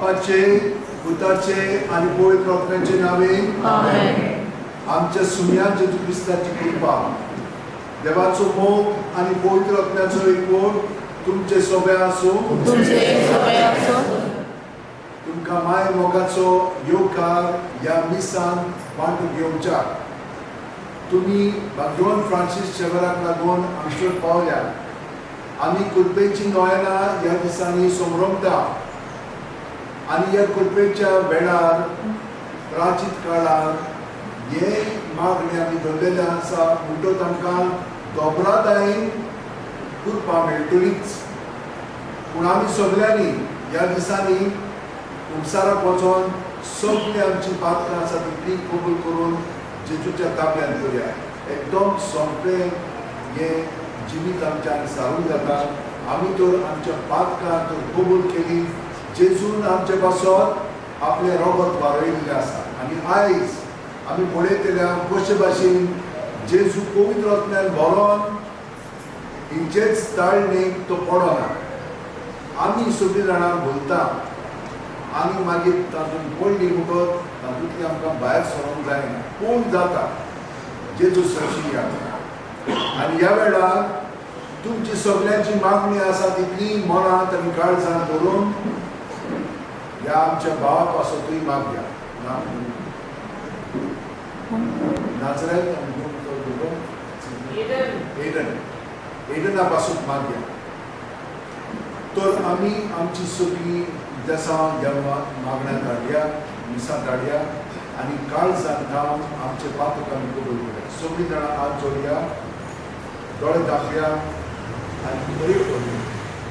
बापाचे, पुताचे आणि पवित्र आत्म्याचे नावे आमच्या सुन्यान जेजू क्रिस्ताची कृपा, देवाचो मोग आणि पवित्र आत्म्याचो एकवट तुमचे सोबे आसूं. तुमकां माय मोगाचो येवकार ह्या मिसान वांटो घेवच्या. तुम्ही भाग्यवान फ्रांसीस शेवराक लागून हांगसर पावल्या. आमी कुलपेची नोयनां ह्या दिसांनी समरमता आनी ह्या कुलपेच्या वेळार प्राचीत काळार हे मागणी आमी धरलेले आसा म्हणटच आमकां दोबरादायेन करपा मेळटलीच. पूण आमी सगळ्यांनी ह्या दिसांनी उमसाराक वचोन सगळीं आमची पातकां आसा ती कबूल करून जेजूच्या ताब्यांत करुया. एकदम सोंपें हें जिवीत आमच्यान सारून जाता. आमी तर आमच्या पातकां तर कबूल केली. जेजून आमचे पासत आपले रगत वारयल्लें आसा आनी आयज आमी पळयतल्या कशे भाशेन जेजू पवित्र आत्म्यान भरोन हिंचेच ताळणेक तो पडना. आमी सगळीं जाणां भुलता आनी मागीर तातूंत पडली म्हणटच तातूंतली आमकां भायर सरोंक जायना. पूण जाता जेजू सशी आनी ह्या वेळार तुमची सगळ्यांची मागणी आसा तितली मनांत आनी काळजांत धरून ह्या आमच्या भावा पासतूय मागया. नाझरेथ एडना पासून मागया. तर आमी आमची सगळी देसां ह्या मागण्यांत हाडया, मिसांत हाडया आनी काळजांत ठावन आमचे पातक आमी कबूल करया. सगळीं जाणां हात जोडया, दोळे धांपया आनी बरे करूया.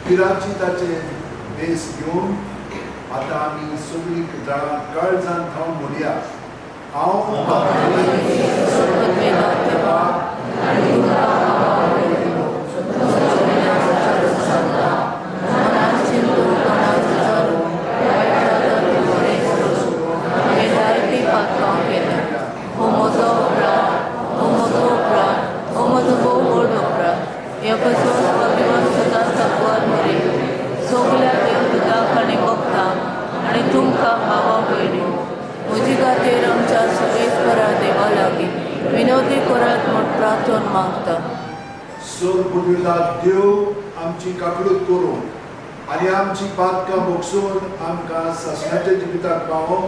पिराची ताचे भेस घेवन आतां आमी सगळीं जाणां काळजांत ठावन म्हणया, हांव विनोदी करात म्हूण प्रार्थना मागता. सोर पुर्विला देव आमची काकूळट करूं आनी आमची पातकां भोगसून आमकां ससण्याच्या जिविताक पावो.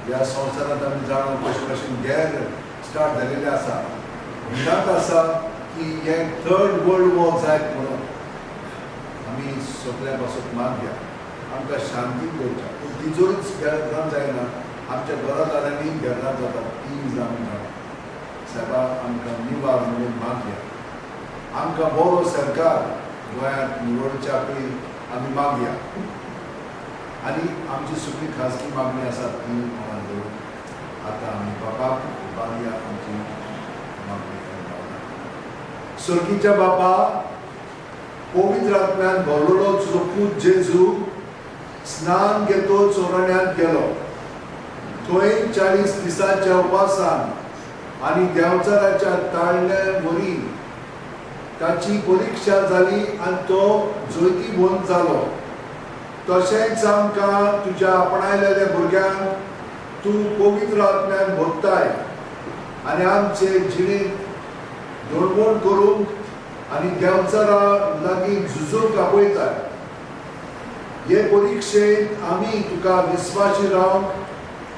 ह्या संवसारांत आमी जाणून कशे भाशेन गॅर स्टार्ट जालेले आसा. भिरांत आसा की हे 3rd वर्ल्ड वॉर जायत म्हणून आमी सगळ्या पासून मागया आमकां शांतीन दवरच्या. पूण तिजोरीच घेरान जायना, आमच्या घरादारांनी घेरान जाता ती जावन जाणा. सायबा आमकां निवार म्हणून मागया. आमकां बरो सरकार गोंयांत निवडच्या पयलीं आमी मागया. आनी आमची सगळी खाजगी मागणी आसा ती मनांत दवरून आतां आमी बापाक मागया आमची मागणी करता. सर्गीच्या बापा, पवित्र आत्म्यान भरलेलो तुजो पूत जेजू स्नान घेतो चोरण्यांत गेलो. थंय 40 दिसांच्या उपासान आनी देंवचाराच्या ताळणे वरी ताची परीक्षा जाली आनी तो जैती मोन जालो. तशेंच आमकां तुज्या आपणायलेल्या भुरग्यांक तूं पवित्र आत्म्यान भोगताय आनी आमचे जिणेंत धोडमोड करूंक आनी देंवचारा लागीं झुजूंक आपयताय. हे परीक्षेंत आमी तुका विस्वासी रावंक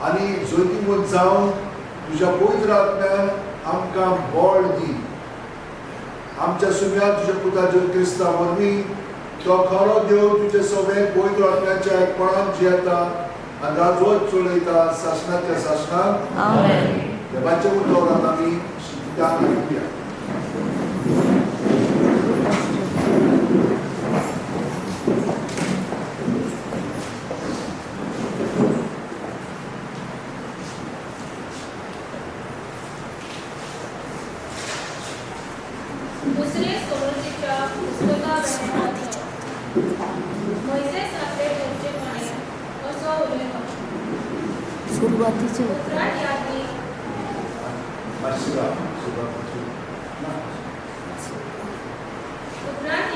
आनी जैतीमोद जावंक तुज्या पवित्र आत्म्यान आमकां बळ दी. आमच्या सुम्या तुज्या पुता जेजू क्रिस्ता वरवीं तो खरो देव तुजे सगळे पवित्र आत्म्याच्या एकपणान जियेता आनी राजवट चलयता शासनाच्या शासनान. आमेन. देवाचे उतरांत आमी शिकतात घेवया. दुसरे सोडवणीच्या पुस्तकावेळेचो मोइसेस आपले करचेपणे असो उलयलो. सुरवातीचे उपरांत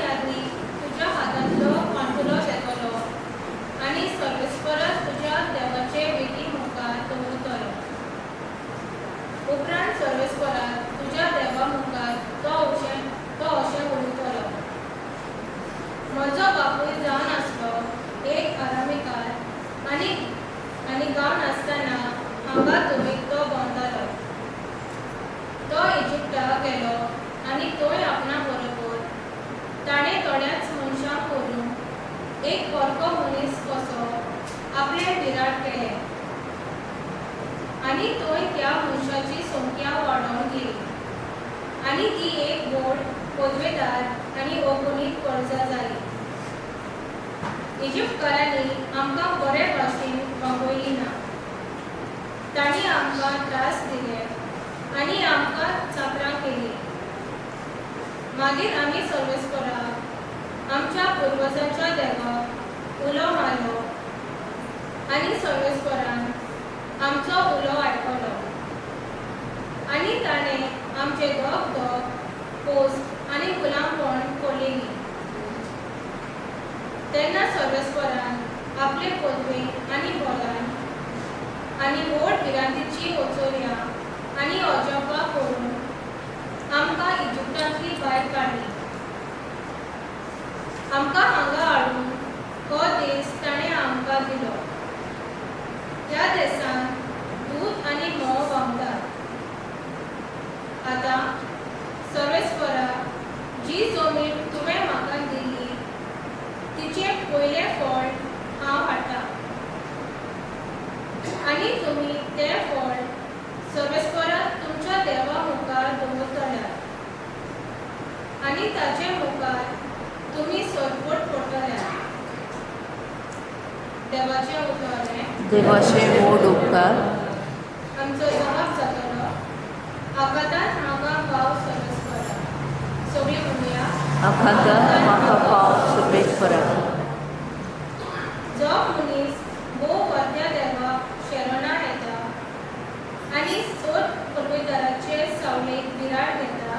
यादी तुज्या हातांतलो पांटुलो घेतलो आनी सर्वेस्परस तुज्या देवाचे वेदी मुखार दवरतलो. उपरांत सर्वेस्परान तुज्या देवा मुखार तो अशें उलयतलो. म्हजो बापूय जावन आसलो एक आरामिकार आनी गांव नासतना हांगा तुमीक तो भोंवतालो. तो इजिप्टाक गेलो आनी थंय आपणा बरोबर ताणें थोड्याच मनशांक व्हरून एक परको मनीस कसो आपले विराट केले आनी थंय त्या मनशाची संख्या वाडोवन गेली आनी ती एक व्हड पदवेदार आनी अगणीत कर्जा जाली. इजिप्तकारांनी आमकां बरे भाशेन वागयली ना. तांणी आमकां त्रास दिले आनी आमकां चापरां केली. मागीर आमी सर्वेस्पराक आमच्या पुर्वजांच्या देवाक उलो मारलो आनी सर्वेस्परान आमचो उलो आयकलो आनी ताणें आमचे दोग पोस्ट आनी गुलामपण कोल्लेली. तेन्ना सर्वेस्परान आपले पदवे आनी बोलान आनी व्हड विरांतीची वचोऱ्या आनी अजापां करून आमकां इजिप्टांतली भायर काडली. आमकां हांगा हाडून हो देश ताणें आमकां दिलो. ह्या देशांत दूद आनी म्होंव व्हांवतात. आतां सर्वेस्परा जी जमीन तुवें म्हाका दिल्ली तिचें पयलें फळ हांव हाडटां आनी तुमी तें फळ सर्वेस्पराक तुमच्या देवा मुखार दवरतल्यात आनी ताचे मुखार तुमी सरपट पडटल्यात. देवाचें उतरलें. देवाचे मोड उपकार. आमचो जबाब जातलो आकांतान म्हाका पाव सर्वेस्परा. सगळीं म्हणुया. आकांतान म्हाका पाव सर्वेस्परा. जो मनीस भोव वर्त्या देवाक शरणा येता आनी सोद पदवेदाराचे सावळेक विराट घेता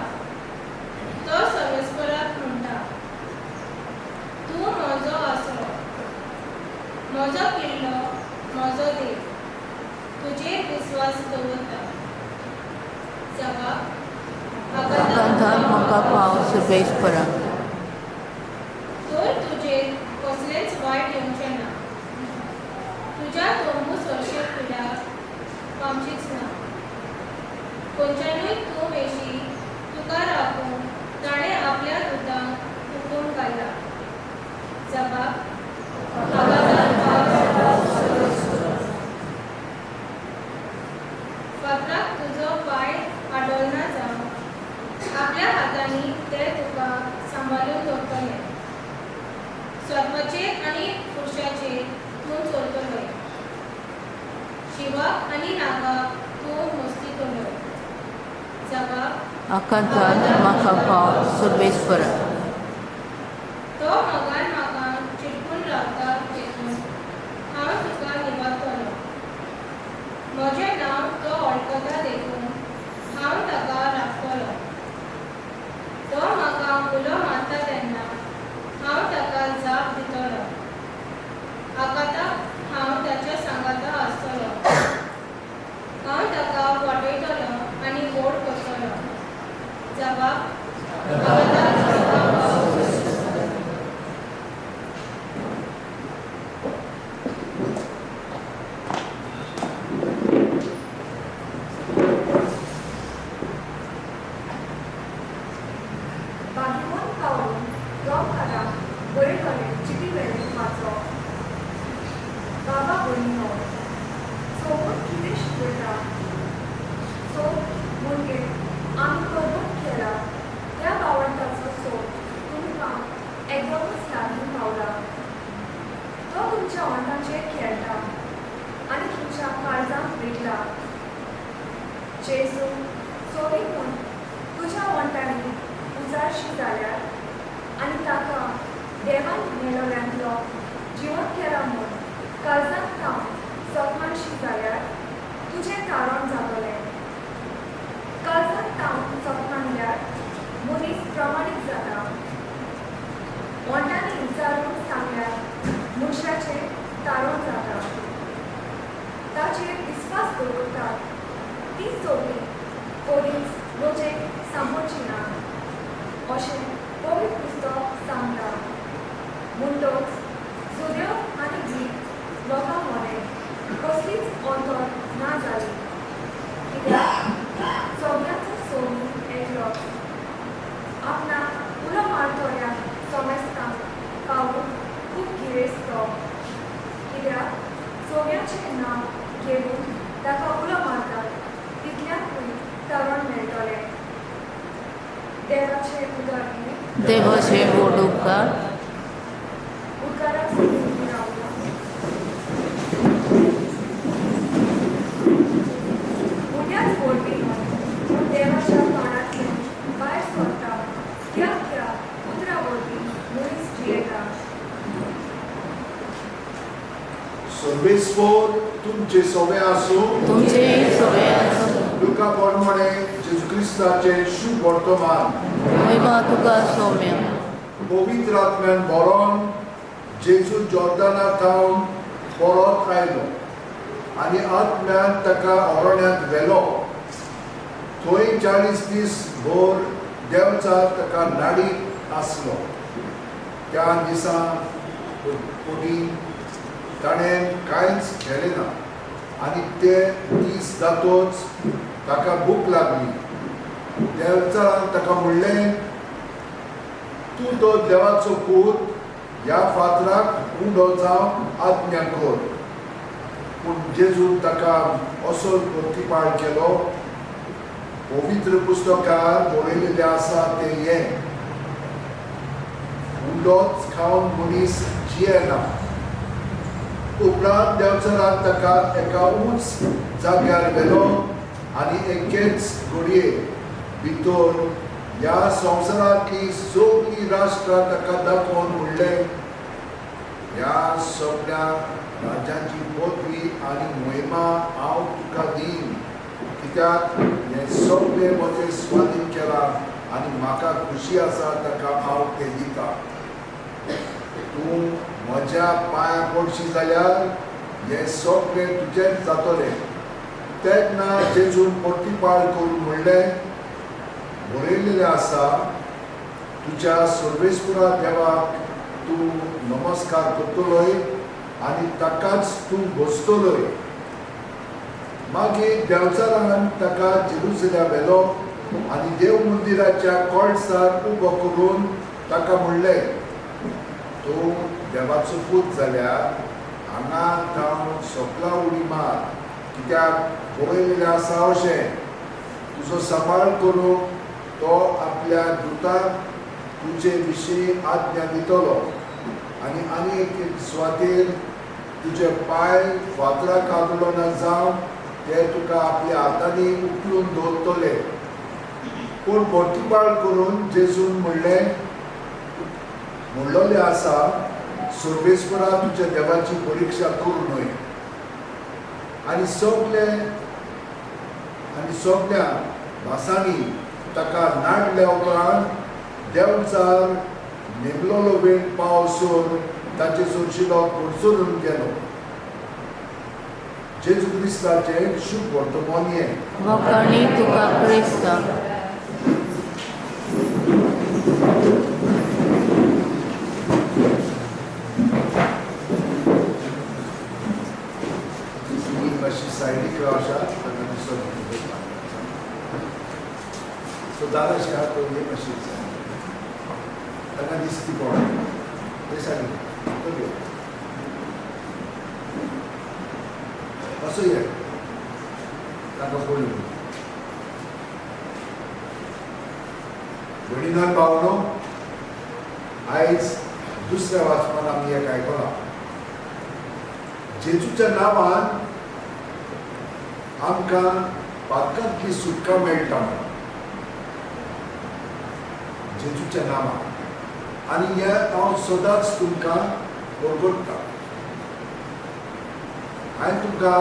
तो सर्वेस्पराक म्हणटा, तूं म्हजो आसरो, म्हजो किल्लो, म्हजो देव, तुजेर विस्वास दवरता. जबाब आकांतान म्हाका पाव सर्वेस्परा. तर तुजेर कसलेंच वायट येवचें ना. तुज्या तोंबू सरशे पिड्याक पावचीच ना. खंयच्यानूय तूं वेशी तुका राखून ताणें आपल्या दुदांक फुकून घाला. जबाब फातराक तुजो पांय आडोलना जावं आपल्या हातांनी ते तुका सांबाळून दवरतले. सर्पाचेर आनी पुरशाचेर तूं चलतलो. शिवाक आनी नागाक तूं मस्तितलो. जबाब आकांतान म्हाका पाव सर्वेस्परा. तो मोगान म्हाका चिटकून रावता देखून हांव तुका निवारतलो. म्हजें नांव तो वळखता देखून हांव ताका राखतलो. तो म्हाका भाग्यवान पावून गांवकारांक बरे तरेन चिटी वेळेत वाचप. बाबा भयणीनो, चवथ कितें शिकयता? चवथ म्हणजे आमी करमूक केला त्या भावंडाचो सोद तुमकां एकदमच लागीं पावला. तो तुमच्या ओंठांचेर खेळटा आनी तुमच्या काळजांत भिडला. जेजू चोरी म्हूण तुज्या ओंठांनी उजाडशी जाल्यार आनी ताका देवान मेलोल्यांतलो जिवंत केला म्हूण काळजांत थांब जखमांशी जाल्यार तुजें तारण जातलें. काळजांत थांब जखमांल्यार मनीस प्रमाणीत जाता. ओंठांनी उजाडून सांगल्यार मनशाचें तारण जाता. ताचेर विस्वास दवरतात ती सोबी कोणीच रोजेक सांभळची ना अशें पवित्र पुस्तक सांगता. म्हणटच सुर्यो आनी गीत लोकां मरें कसलीच अंतर ना जाली, कित्याक सगळ्यांचो सोडून एकलोच. आपणाक उलो मारतल्याक समजतांक पावून खूब गिरेस्त तो, कित्याक सगळ्यांचें नांव घेवन ताका उलो मारतात तितल्याकूय तारण मेळटलें. देवाचे उदाहरण देवाचे व्हड उपकार उद्गाराक सोडून रावता. उद्याच बोलपी म्हूण देवाच्या तोंडांतल्यान भायर सरता त्या उतरा बोलपी मनीस जियेता. सर्वेस्पोर तुमचे सवे आसूं. तुमचे सगळे आसूं. लुका प्रमाणे जेजू क्रिस्ताचे शुभ वर्तमान महिमा तुका सौम्य. पवित्र आत्म्यान बरोवन जेजू जॉर्दाना थावन परत आयलो आनी आत्म्यान ताका अरण्यांत व्हेलो. थंय 40 दीस भर देवचार ताका नाडीत आसलो. त्या दिसा कोणी ताणें कांयच केलें ना आनी ते दीस जातोच ताका भूक लागली. देवचारान ताका म्हणलें, तूं तो देवाचो पूत, ह्या फातराक उंडो जावन आज्ञा कर. पूण जेजून ताका असो प्रतिपाळ केलो. पवित्र पुस्तकार बरयलेलें आसा तें हें, उंडोच खावन मनीस जियेना. उपरांत देवचारान ताका एका उंच जाग्यार व्हेलो आनी एकेच घडये भितर ह्या संवसारांतली सगळीं राष्ट्रां ताका दाखोवन म्हणलें, ह्या सगळ्या राज्यांची पदवी आनी मोहिमा हांव तुका दीन, कित्याक हें सगळें म्हजें स्वाधीन केलां आनी म्हाका खुशी आसा ताका हांव तें दितां. तूं म्हज्या पांयां पडशी जाल्यार हें सगळें तुजेंच जातलें. तेन्ना जेजून प्रतिपाळ करून म्हणलें, बरयलेलें आसा, तुज्या सर्वेस्पुरा देवाक तूं नमस्कार करतलोय आनी ताकाच तूं भजतलोय. मागीर देवचारान ताका जेरुसलेम व्हेलो आनी देव मंदिराच्या कळसार उबो करून ताका म्हणलें, तूं देवाचो पूत जाल्यार हांगा थांवन सोपला उडी मार, कित्याक बरयलेलें आसा अशें, तुजो सांबाळ करूंक तो आपल्या दुताक तुजे विशीं आज्ञा दितलो आनी एक सुवातेर तुजे पांय फातराक आदलो ना जावन ते तुका आपल्या हातांनी उखलून दवरतले. पूण प्रतिपाळ करून जेजून म्हणलोलें आसा, सर्वेस्परा तुज्या देवाची परिक्षा करूं न्हय. आनी सगळ्या भासांनी ताका नाडल्या उपरांत देवचार नेमलोलो वेळ पावसून ताचे सोडशिलो कोडसोरून गेलो. जेजू क्रिस्ताचे शुभ वर्तमान हें. वखाणी तुका क्रिस्त. दाराशी आहा तो हे मातशी ताका दिसती कोण ते सांगली तो घेव असो ये ताका पळय भयणीनान भावनो आयज दुसऱ्या वाचमान आमी एक आयकलां जेजूच्या नांवान आमकां पातकांतली सुटका मेळटा जेजूच्या नांवान आनी हें हांव सदांच तुमकां परगट्टा हांवें तुमकां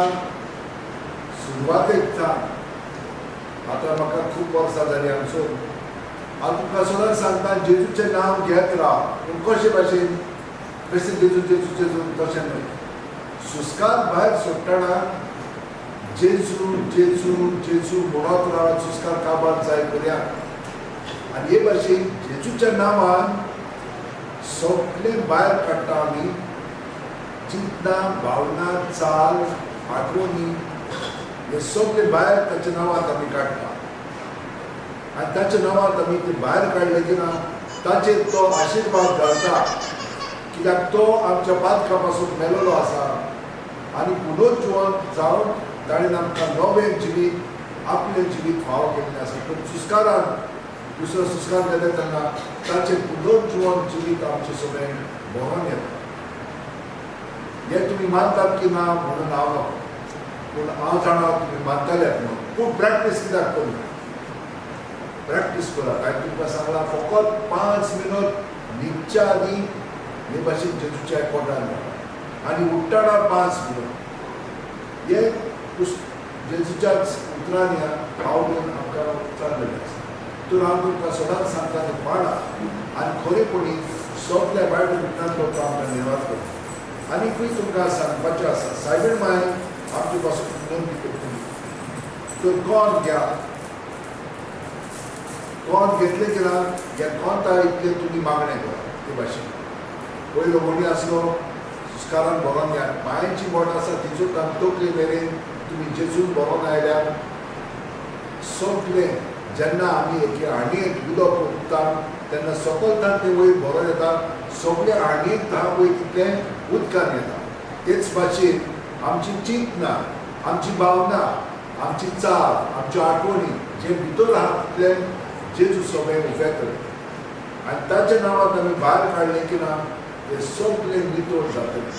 सुरवातेकच्यान आतां म्हाका खूब वर्सां जालीं हांगसर हांव तुमकां सदांच सांगता जेजूचें नांव घेत राव पूण कशे भाशेन बेश्टें जेजू जेजू जेजू तशें न्हय सुस्कार भायर सोडटना जेजू जेजू जेजू म्हणत रावत सुस्कार काबार जाय पर्यांत आनी हे भाशेन जेजूच्या नांवान सगळें भायर काडटा आमी चिंतना भावना चाल आठवणी हे सगळें भायर ताच्या नांवांत आमी काडटा आनी ताच्या नांवांत आमी ते भायर काडले की ना ताचेर तो आशिर्वाद घालता कित्याक तो आमच्या पातका पासून मेलोलो आसा आनी पुनर्जीवन जावन ताणें आमकां नवें जिवीत आपलें जिवीत फाव केल्लें आसा पूण सुस्कारान दुसरो सुस्कार जाले तेन्ना ताचें पुनर्जीवन जिवीत आमचें सगळें भोगोन येता हें तुमी मानतात की ना म्हणून हांव नको पूण हांव जाणा तुमी मानतलेत म्हणून पूण प्रॅक्टीस कित्याक करूं प्रॅक्टीस करात हांवें तुमकां सांगलां फकत 5 मिनट न्हिदच्या आदीं हे भाशेन जेजूच्या एकवटान आनी उठ्ठाना 5 मिनट हे जेजूच्याच उतरांनी हांव घेवन आमकां चाललेलें आसा तर हांव तुमकां सदांच सांगता तें पाडा आनी खरेपणी सगळ्या बायड उठ्ठांतलो तो आमकां निर्वात करता आनीकूय तुमकां सांगपाचें आसा सायबीण माय आमचे पासून विनंती करतली तर कोण घ्या कोण घेतले की ना हे कोंता इतले तुमी मागणें करा ते भाशेन पयलो मणी आसलो सुस्कारान भरोन घ्या पांयांची बोट आसा तिजो तकले मेरेन तुमी जेजून भरोन आयल्यार सगळें जेन्ना आमी एक आणयेक उदक ओतता तेन्ना सकलतान तें वयर भरोन येता सगळें आणयेक धा वयर तितलें उदकान येता तेच भाशेन आमची चिंतना आमची भावना आमची चाल आमच्यो आठवणी जे भितर आहा तितलें जेजू सगळें उबें करता आनी ताच्या नांवांत आमी भायर काडलें की ना तें सगळें नितळ जातलें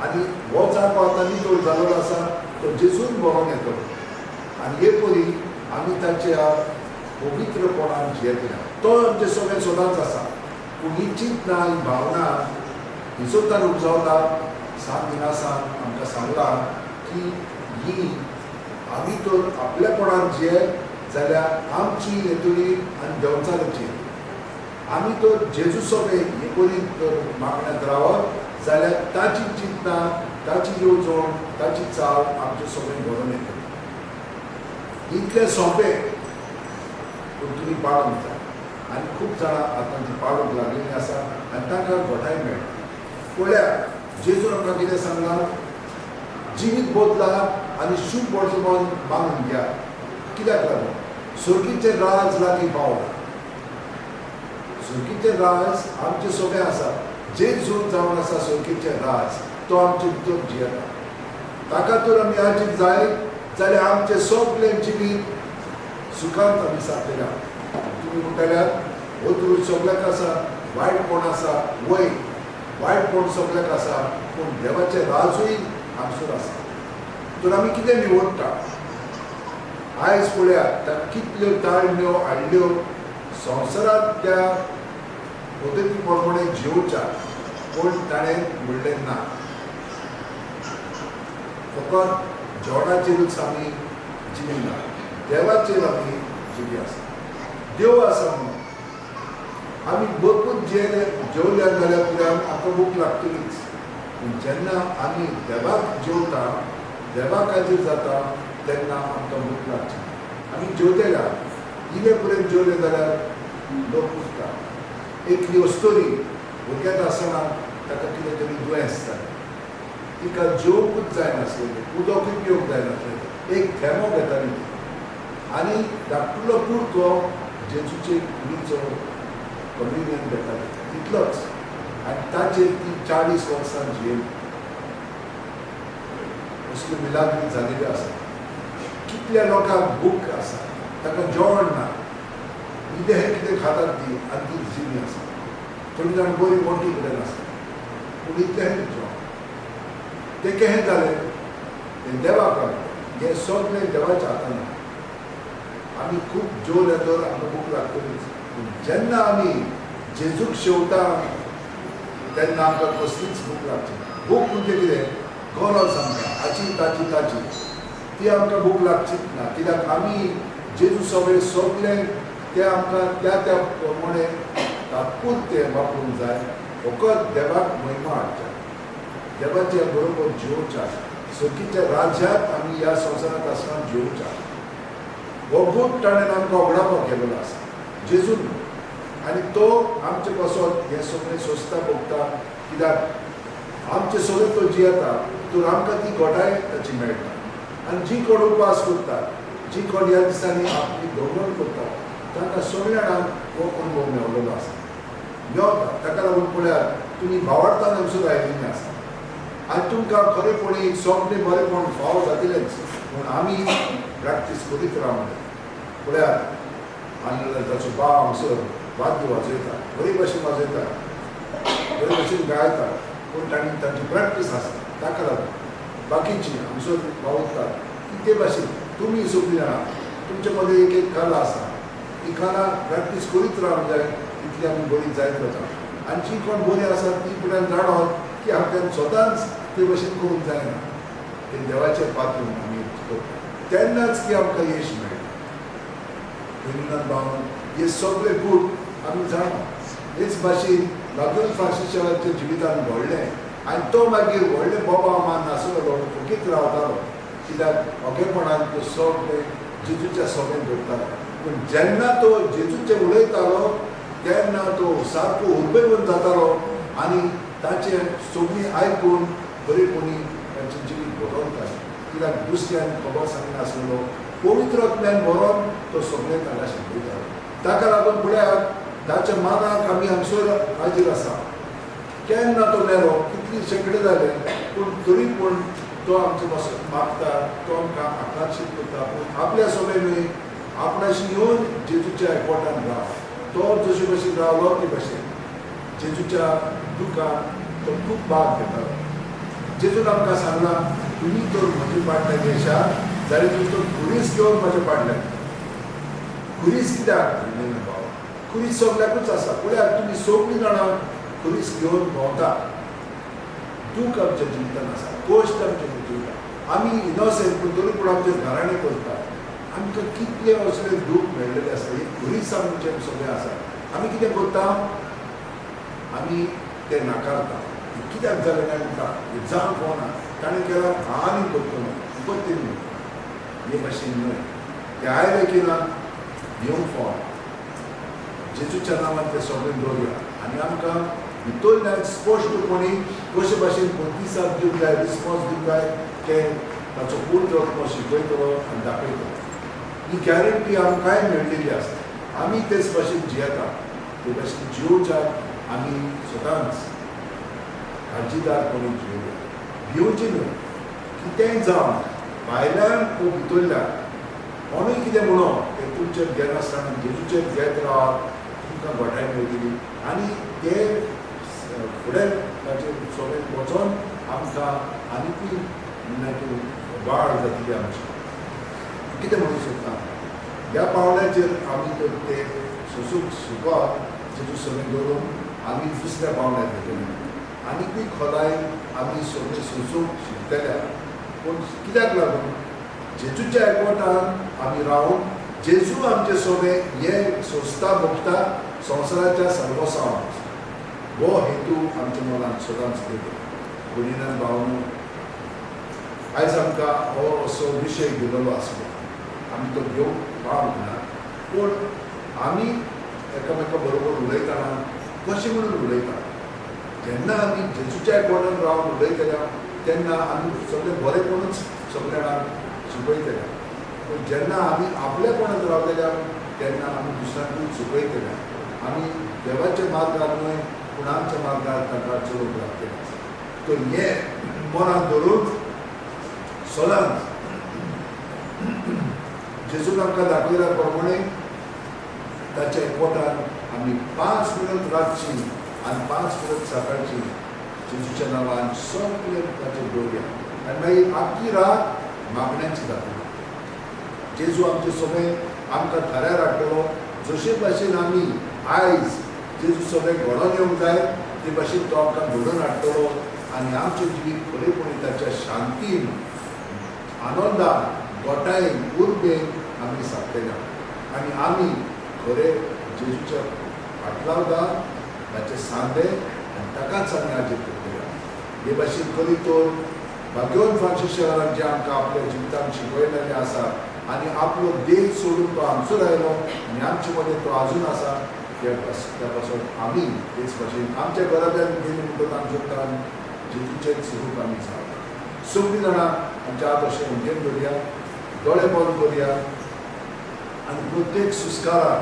आनी हो जागो आतां नितळ जाल्लो आसा तो जेजून भरोन येतलो आनी हे परी आमी ताच्या पवित्रपणान जियेतल्या तो आमचें सगळें सदांच आसा पूण ही चिंतना ही भावना हिचो तार उपजावता सांत इनासान आमकां सांगलां की ही आमी तर आपल्यापणान जियेत जाल्यार आमची हेतुरी आनी देंवचाराची आमी तर जेजू सगळें हे करीत तर मागण्यांत रावत जाल्यार ताची चिंतना ताची येवजण ताची चाल आमचें सगळें घडोवन येता इतलें सोंपें पूण तुमी पाळूंक जाय आनी खूब जाणां आतां ती पाळूंक लागलेलीं आसा आनी तांकां घोटाय मेळटा पळयात जेजून आमकां कितें सांगलां जिवीत बदला आनी शुभ वर्तमान मागून घ्या कित्याक लागून सुर्गीचें राज लागीं पावलां सुर्गीचें राज आमचें सगळें आसा जेजून जावन आसा सुर्गीचें राज तो आमचे भितर जियेता ताका तर आमी आजीक जाय जाल्यार आमचें सगळें जिवीत सुखांत आमी सारलेलें आहा तुमी म्हणटल्यार हो तर सगळ्याक आसा वायटपण आसा वयर वायटपण सगळ्याक आसा पूण देवाचें राजूय आमचेर आसा तर आमी कितें निवडटा आयज पळयात कितल्यो ताळण्यो हाडल्यो संवसारांत त्या पद्दती प्रमाणे जिवोवच्या पूण ताणें म्हणलें ना फकत जोडाचेरूच आमी जिविना देवाचेर आमी जिवी आसा देव आसा म्हणून आमी भरपूर जेवल्यार जाल्यार पुराय आमकां भूक लागतलीच पूण जेन्ना आमी देवाक जेवता देवा खातीर जाता तेन्ना आमकां भूक लागची आमी जेवतेल्या इल्ले पर्यंत जेवले जाल्यार लोक पुजता एक वस्तोरी भुरग्याक आसतना ताका कितें तरी दुयेंस जालें तिका जेवंकूच जायनासलेलें उदकूय पिवंक जायनासलें एक थेमो घेताली आनी धाकटुलो कुडको जेजूचे कुडीचो कम्युनियन घेताले तितलोच आनी ताचेर ती 40 वर्सां जियेली असल्यो मिलाग्री जालेल्यो आसा कितल्या लोकांक भूक आसा ताका जेवण ना कितें हें कितें खातात ती आनी ती जिणी आसा थोडी जाण बरी मोठी कडेन आसा पूण इतलें जेवण तें कशें जालें तें देवाक लागलें हें सगळें देवाच्या हातान आमी खूब जोर येतोर आमकां भूक लागतलीच पूण जेन्ना आमी जेजूक शेवता तेन्ना आमकां कसलीच भूक लागची भूक म्हणजे कितें गरज आमकां हाची ताची ताची ती आमकां भूक लागचीच ना कित्याक आमी जेजू सगळें तें आमकां त्या त्या प्रमाणे तात्पुरतें वापरूंक जाय फकत देवाक महिमा हाडच्या देवाच्या बरोबर जिवोवच्या सगळीच्या राज्यांत आमी ह्या संवसारांत आसतना जिवोवच्या हो खूब ताणें आमकां वगडावपाक गेल्लो आसा जेजून आनी तो आमचे पासून हें सगळें सोंसता भोगता कित्याक आमचे सगळें तो जियेता तर आमकां ती घोटाय ताची मेळटा आनी जी कोण उपास करतात जी कोण ह्या दिसांनी आपली दोंगण करतात तांकां सगळ्यांक हो अनुभव मेळिल्लो आसा मेळटा ताका लागून पळयात तुमी भावार्थान सुद्दां आयिल्लीं आसा आनी तुमकां खरेपणी सगळें बरेंपण फाव जातलेंच पूण आमी प्रॅक्टीस करीत रावले पळयात आनी ताचो भाव हांगसर वाद्य वाजयता बरे भशेन वाजयता बरे भशेन गायता पूण तांणी तांची प्रॅक्टीस आसा ताका लागून बाकीची हांगसर वावरतात ते भाशेन तुमी सगळीं जाणां तुमचे मदें एक एक कला आसा ती कला प्रॅक्टीस करीत रावंक जाय तितली आमी बरी जायत वता आनी जी कोण बरी आसा ती फुड्यान जाणोत की आपल्यान स्वताच ते भशेन करूंक जायना ते देवाचेर पातून आमी करता तेन्नाच की आमकां यश मेळटा भयणीनान भावान हे सगळे गूण आमी जाणा हेच भाशेन लागून फ्रांसीस शेवाच्या जिवितान घडलें आनी तो मागीर व्हडले बाबा मान नासलो फुकीत रावतालो कित्याक ओगेपणान तो सगळें जेजूच्या सगळें करतालो पूण जेन्ना तो जेजूचें उलयतालो तेन्ना तो सारको उर्बेवन जातालो आनी ताचें सगळीं आयकून बरेपणी ताचें जिवीत बदलतालें कित्याक दुसऱ्यान खबर सांगनासलो पवित्र आत्म्यान व्हरोन तो सगळें ताका शिकयतालो ताका लागून पळयात ताच्या मानाक आमी हांगसर हाजीर आसा केन्ना तो मेलो कितली शेकडे जाले पूण तरी पूण तो आमचे पासून मागता तो आमकां आकर्शीत करता पूण आपल्या सगळ्यांनी आपणाशी येवन जेजूच्या एकवटान राव तो जशे भशेन रावलो ते भशेन जेजूच्या दुखान तो खूब भाग घेतालो जेजून आमकां सांगलां तुमी तर म्हजे पाटल्यान येशात जाल्यार तुमी तो खुरीस घेवन म्हाज्या पाटल्यान खुरीस कित्याक खुरीस सगळ्याकूच आसा पळयात तुमी सगळीं जाणां खुरीस घेवन भोंवता दूख आमच्या जिवितान आसा कश्ट आमच्या जिवितान आमी इनोसेंट पूण तरी पूण आमचे घराणे करता आमकां कितले असले दूख मेळिल्ले आसा ही खुरीस आमचें सगळें आसा आमी कितें करता आमी तें नाकारता कित्याक जालें काय म्हणटा हें जावंक पोवना ताणें केला आनी करतलो उपत्ती न्हय हे भाशेन न्हय ते आयले की ना येवंक फावना जेजूच्या नांवान तें सगळें दवरया आनी आमकां भितरल्यान स्पश्टपणी कशे भाशेन प्रतिसाद दिवंक जाय रिस्पॉन्स दिवंक जाय तें ताचो पूर्ण आत्मो शिकयतलो आनी दाखयतलो ही गॅरंटी आमकांय मेळिल्ली आसा आमी तेच भाशेन जियेता ते भाशेन जिवोवच्याक आमी सदांच काळजीदारपणी जियोया भिवची न्हय कितेंय जावन भायल्यान तो भितरल्यान कोणूय कितें म्हणो तें तुमचेर घेनासतना जेजूचेर घेत रावात तुमकां घोटाय मेळटली आनी ते फुडें ताचेर सगळें वचोन आमकां आनीकूय वाड जातली आमची कितें म्हणूंक सोदता ह्या पावण्याचेर आमी तर ते सोंसूंक शिकप जेजू सगळें धरून आमी दुसऱ्या पावण्यार घेतली आनीकूय खोलाय आमी सगळें सोंसूंक शिकतल्या पूण कित्याक लागून जेजूच्या एकवटान आमी रावन जेजू आमचे सगळें हें सोंसता भोगता संवसाराच्या सर्वसावान हो हेतू आमच्या मनात सदांच येतो भयणीनान भावांनो आयज आमकां हो असो विशय दिलेलो आसलो आमी तो घेवंक पावंक ना पूण आमी एकामेका बरोबर उलयतना कशें म्हणून उलयता जेन्ना आमी जेजूच्या एकवटान रावन उलयतल्या तेन्ना आमी सगळें बरेपणूच सगळ्या जाणांक शिकयतल्या पूण जेन्ना आमी आपल्या कोणाक रावतल्या तेन्ना आमी दुसऱ्यांकूय चुकयतले. आमी देवाच्या मार्गार न्हय पूण आमच्या मार्गार ताका चलोवंक लागतले. तर हे मनात धरून सदांच जेजून आमकां दाखयल्या प्रमाणे ताच्या एकवटान आमी 5 मिनट रातची आनी 5 मिनट सकाळची जेजूच्या नांवान सगळे ताचेर दवरया. आनी मागीर आख्खी रात मागण्यांची जातली. जेजू आमचे सगळे आमकां थऱ्यार हाडटलो. जशे भाशेन आमी आयज जेजू सगळे घडोवन येवंक जाय ते भाशेन तो आमकां घडोवन हाडटलो आनी आमचें जिवीत खरेपणी ताच्या शांतीन आनंदान गोठायेन उर्बेन आमी सारतले आनी आमी खरे जेजूच्या फाटलावदार ताचे सांदे आनी ताकाच आमी आजेर करतले. हे भाशेन करीत तर भाग्यवान फ्रांसीस शेवारान जे आमकां आपल्या जिवितान शिकयलेलें आसा आनी आपलो देश सोडून तो हांगसर आयलो आनी आमचे मदें तो आजून आसा त्या पासून आमी तेच भाशेन आमच्या घरांतल्यान गेली म्हणटच आमच्या घरान जेजूचें स्वरूप आमी सांगता. सगळीं जाणां आमच्या आदर्शें उंडेन दवरया, दोळे बंद करया आनी प्रत्येक सुस्काराक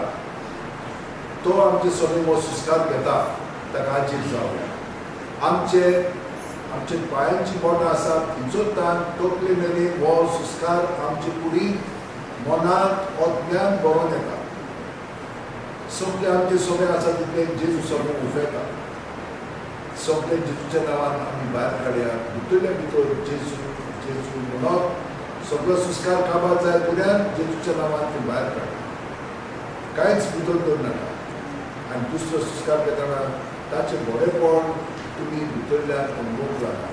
तो आमचे सगळे हो सुस्कार घेता ताका हाजीर जावया. आमचे पांयांची बोटां आसात थंयचोच तान तकले मेरेन हो सुस्कार आमचे कुडींत मनांत हो ज्ञान बरोवन येता. सगळे आमचे सगळे आसा तितले जेजू सगळे उफेता. सगळे जेजूच्या नांवान आमी भायर काडया. भितरल्या भितर जेजू म्हणप सगळो सुस्कार काबार जाय फुड्यान जेजूच्या नांवान ते भायर काडया. कांयच भितर दवरनाका आनी दुसरो सुस्कार घेतना ताचें बरेपण तुमी भितरल्यान अनुभव लागा.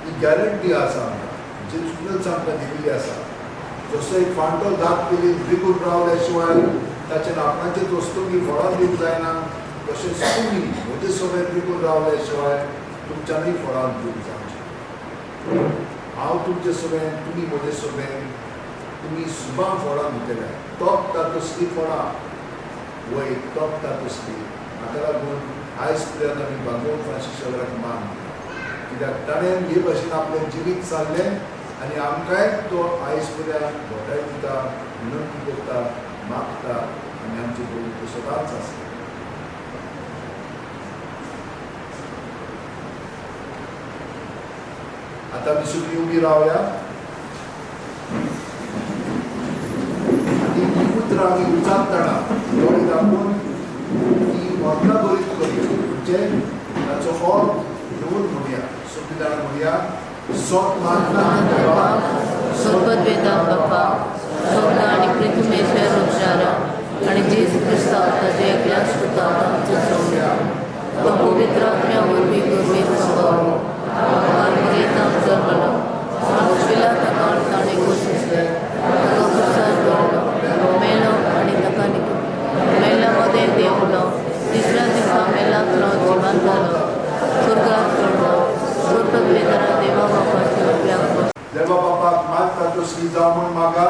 ही गॅरंटी आसा आमकां जेजूनच आमकां दिल्ली आसा. जसो एक फांटो दाग केली विकून रावल्या शिवाय ताच्या आपणाचे दोस्तोंनी फळां दिवंक जायना तशेंच तुमी म्हजे सगळे विकून रावल्या शिवाय तुमच्यांनी फळां दिवंक जावचें. हांव तुमचें सगळें तुमी म्हजें सगळें तुमी सुभां फळां दितले. तोपता तसलीं फळां वय तोपता तसलीं. हाका लागून आयज पर्यंत आमी भाग्यवान फ्रांसीस शेवाराक मान कित्याक ताणें हे भाशेन आपलें जिवीत चाललें आनी आमकांय तो आयज पर्यंत घोटाय दिता, विनंती करता, मागता आनी आमचे कडेन तो सदांच आसता. आतां आमी सगळीं उबी रावया आनी ही उतरां आमी उचारतना दोळे दाखोवन ती वर्तां बरीत करया. म्हणजे ताचो अर्थ घेवन म्हणया. सगळीं जाणां म्हणया सोत मातना देवा सोबतवेदा बाप्पा सोबता आणि पृथ्वीमेश्वर रुद्रारा आणि जेसू क्रिस्ता ताचे एकल्या सुतांचे सोम्या तो पवित्र आत्म्यावर बी गुरवे संभव मार्गरेता जन्मलो मनुष्यला ताका ताणे घोषितले ताका खुशाल दवरलो मेलो आणि ताका मेलामध्ये देवलो तिसऱ्या दिसा मेलांतलो जिवंत जालो स्वर्गात चडलो सोबतवेदारा देवा बापाची आपल्या देवा बापाक मागता तसली जावं म्हूण मागा.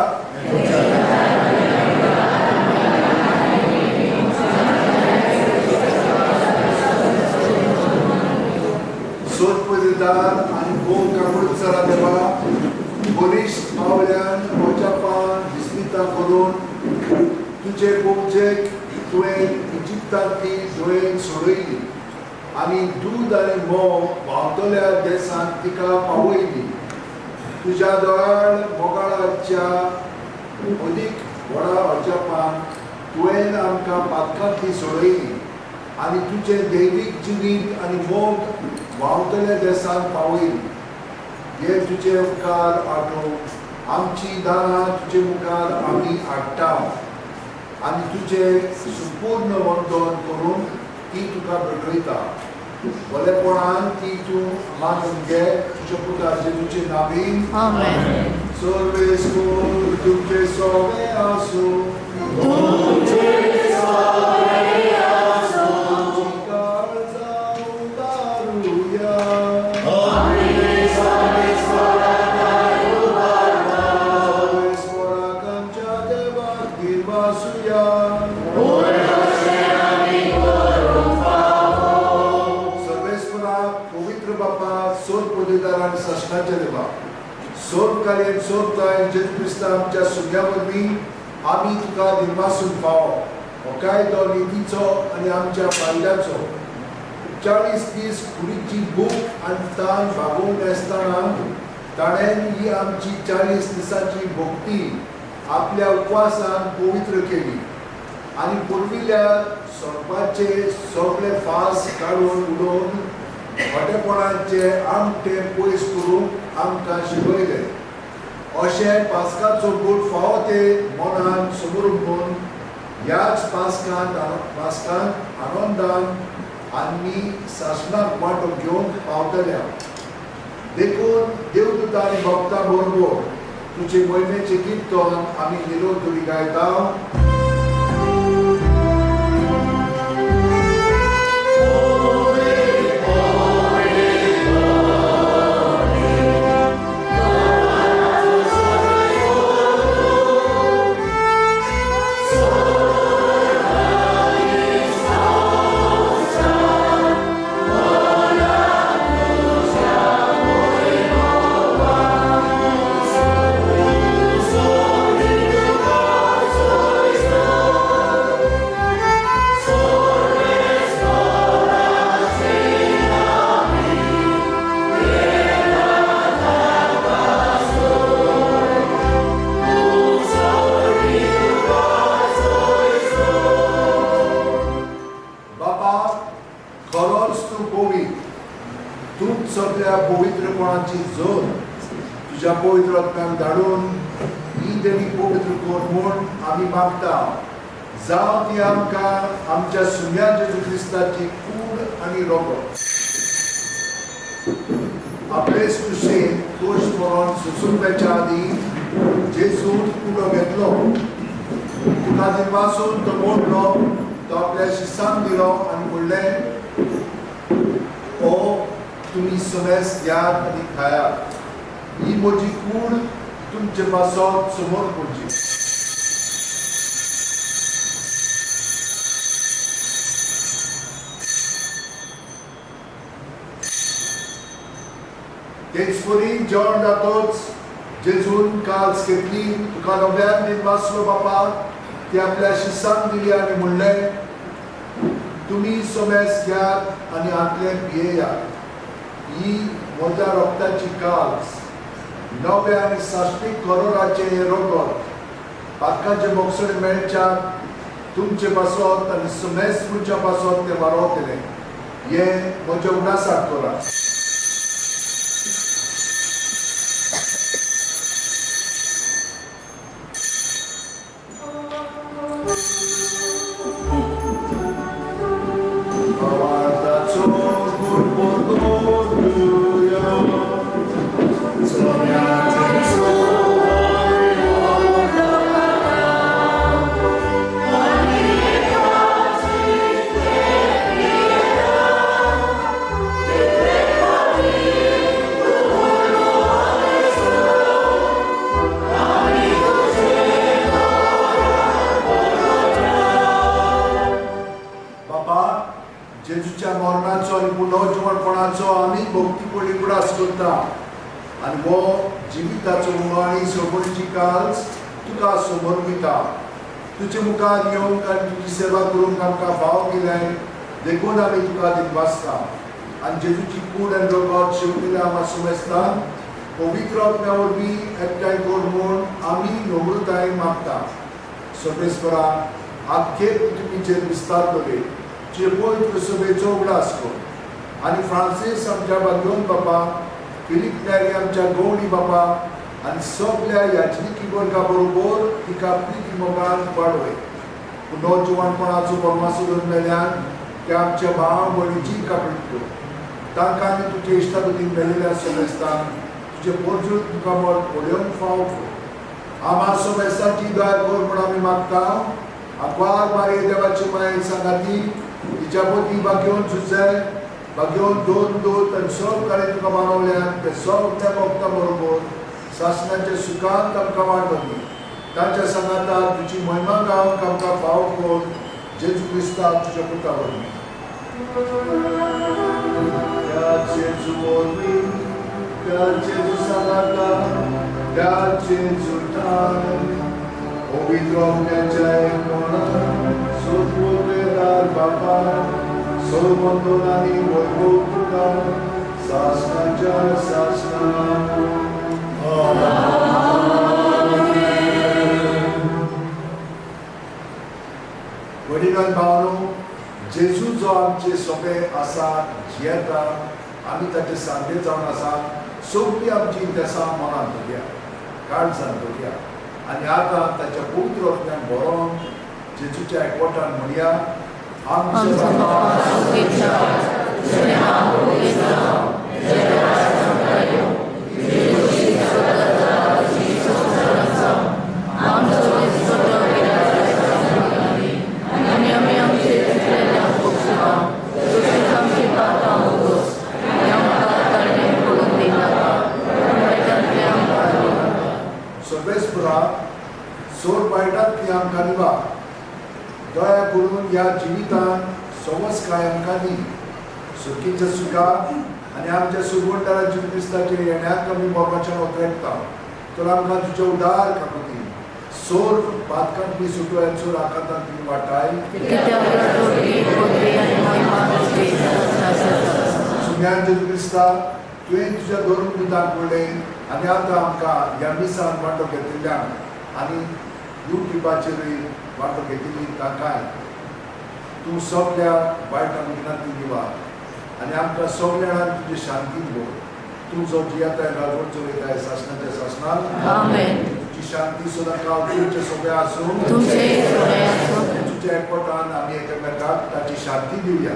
सोद पयलीदार आनी भोव कामूळचरा देवा बरीच पावल्यान मोजापान विस्मिता करून तुजे बोबजेक तुवें इजिप्तांतली धुळेन सोडयली आनी दूद आनी मोव व्हांवतल्या देशांत तिका पावयली. तुज्या दोळाळ मोगाळाच्या अदीक व्हडा अजापान तुवें आमकां पातकांतली सोडयली आनी तुजें दैवीक जिवीत आनी मोग व्हांवतल्या देशांत पावयली. हे तुजे उपकार आठोवंक आमची दानां तुजे मुखार आमी हाडटा आनी तुजें संपूर्ण वंदन करून ती तुका भेटयता. भलेपणान ती तूं मानून घे तुज्या पुता जेजूचे नांवीन. आमेन. सर्वेस्वर तुमचे सोवे आसूं. काळजां उदारुया. सर्वेस्वराक आमच्या देवाक गिरवासुया. पवित्र बापा सोद पदवीदारांक सश्नाचे देवा सोद कार्यान सोद ताय जेजू क्रिस्ता आमच्या सुग्या वरवीं आमी तुका दिनवासून फावो हो कायदो नितीचो आनी आमच्या फायद्याचो 40 दीस कुडीची भूक आनी ताण भागोवंक नासतना ताणें ही आमची 40 दिसांची भोगती आपल्या उपवासान पवित्र केली आनी पुर्विल्ल्या सोडपाचे सगळे फास काडून उडोवन खोटेपणाचे आमटे पयस करूंक आमकां शिकयलें अशें पास्काचो बूट फावो ते मनान समोरून ह्याच पास्कांत आनंदान आनी शासनाक वांटो घेवंक पावतल्या देखून देवदूत आनी भक्तां बरोबर तुजे मोहिमेचे कीर्तन आमी निरोधुरी गायता पवित्रपणाची जोर तुझ्या पवित्र आत्म्याक धाडून ही देणी पवित्र कर म्हूण आमी मागता जावं ती आमकां आमच्या सुन्या जेजू क्रिस्ताची कूड आनी रोगो आपलेच कुशेन दोश मरण सुसुरप्याच्या आदी जेजून कुडो घेतलो तुका दिनवासून तो मोडलो तो आपल्या शिसांक दिलो आनी म्हणलें ओ तुम्ही समेस याद आनी खायात ही म्हजी कूड तुमचे पासत समोर पडची तेच परी जेवण जातोच जेजून काल्स घेतली तुका नव्यान दिनवासलो बापा ती आपल्या शिसांक दिली आनी म्हणलें तुम्ही समेस याद आनी आतले पियेयात ही म्हज्या रोगताची काल्स नवे आनी साश्टीक करोराचे हे रोगत पातकांचे मोगसडे मेळच्यात तुमचे पासत आनी समेस तुमच्या पासत ते वारोतले हे म्हजे उनासाक करा जेजूच्या मरणाचो आनी पुनर्जीवनपणाचो आमी भक्तीपणी उडास करता आनी हो जिविताचो आनी सोबणीची काल्स तुका समोर वयता तुजे मुखार येवंक आनी तुजी सेवा करूंक आमकां फाव केलें देखून आमी तुका दिनवासता आनी जेजूची कूड आनी रगत शेवटिल्या आमकां सुमेस्तान पवित्र आत्म्या वरवीं एकठांय कर म्हूण आमी नम्रतायेन मागता सर्वेस्परा आख्खे पृथ्वीचेर विस्तार करे तुजे पवित्र सभेचो उडास कर आनी फ्रांसीस आमच्या बागोवन बापा फिलीप नॅरी आमच्या गवणी बापा आनी सगळ्या याचनिकी वर्गा बरोबर तिका प्रिती मोगान वाडवय पुनर्जीवनपणाचो परमासो दोन मेल्यान ते आमच्या भाव भयणीची कापणी कर तांकां आनी तुजे इश्टागतीन मेळिल्ल्या समेस्तान तुजे परजूत तुका मोल पळोवंक फाव कर आम्हा समेस्ताची दया कर म्हूण आमी मागता आग्वार मारे देवाची माये सांगाती तिच्या पोती बागेवन झुजाय बागेवन दोन दूत आनी सब काळे तुका मानवल्यान ते सगळ्या भक्तां बरोबर शासनाच्या सुखांत आमकां वाडवली तांच्या सांगाताक तुजी महिमा गावंक आमकां फाव कर जेजू क्रिस्ता तुज्या पुता वरवीं त्या जेजू वरवीं त्या जेजू सांगाता त्या जेजू ठाण पवित्र आत्म्याच्या एकपणात सद्गुणवेदार बापा सर्वबंधन आणि वैभव तुका शासनाच्या शासनात वडिलां भावनो जेजू जो आमचे सोबे आसा जियेता आमी ताचे सांगे जावन आसा सगळी आमची इंतेसां मनांत दवरया काळजांत दवरया आनी आतां ताच्या पवित्र आत्म्यान बरोवन जेजूच्या एकवटान म्हणया आमचे बाबा सुखी जावं, तुझें नांव पुजीत जावं, तुजें राज्य येवं, तुजी इच्छा स्वर्गांत जाता तशी सुशेगाद जावं. आमचो दिसपट्टो आनी आमी आमचे चुकलेल्यांक बक्षितां, तशींच आमची पापां मोगोस आनी आमकां ताळमेन पडूंक दिनाका, पूण वायटांतल्यान आमकां राखा. सर्वेस्परा सोर वायटांतली आमकां निवार दया करून ह्या जिवितांत समस्काय आमकां दी सुखीच्या सुखाक आनी आमच्या सुरवंटारा जीव क्रिस्ताचे येण्याक आमी मोगाचें वतयता तर आमकां तुजे उदार कामती सोर पातकांतली सुटोयांचो राखांतान तुमी वाटाय कित्याक जोडली पदवी आनी महिमा तुजी आसा. सुम्यान जीव क्रिस्ता तुवें तुज्या धरून पुताक म्हणलें आनी आतां आमकां ह्या मिसान वांटो घेतिल्ल्यान आनी यूट्यूबाचेरूय वांटो घेतिल्ली ताकाय तूं सगळ्या वायटा विघ्नांतली निवार आनी आमकां सगळ्यांक तुजी शांती दवर तूं जो जियेताय राजवट चलयताय शासनाच्या शासनांत आमेन. तुजी शांती सदां काळ तुमचे सगळें आसूं तुमचेय फुडें आसूं. तुज्या एकवटान आमी एकामेकाक ताची शांती दिवया.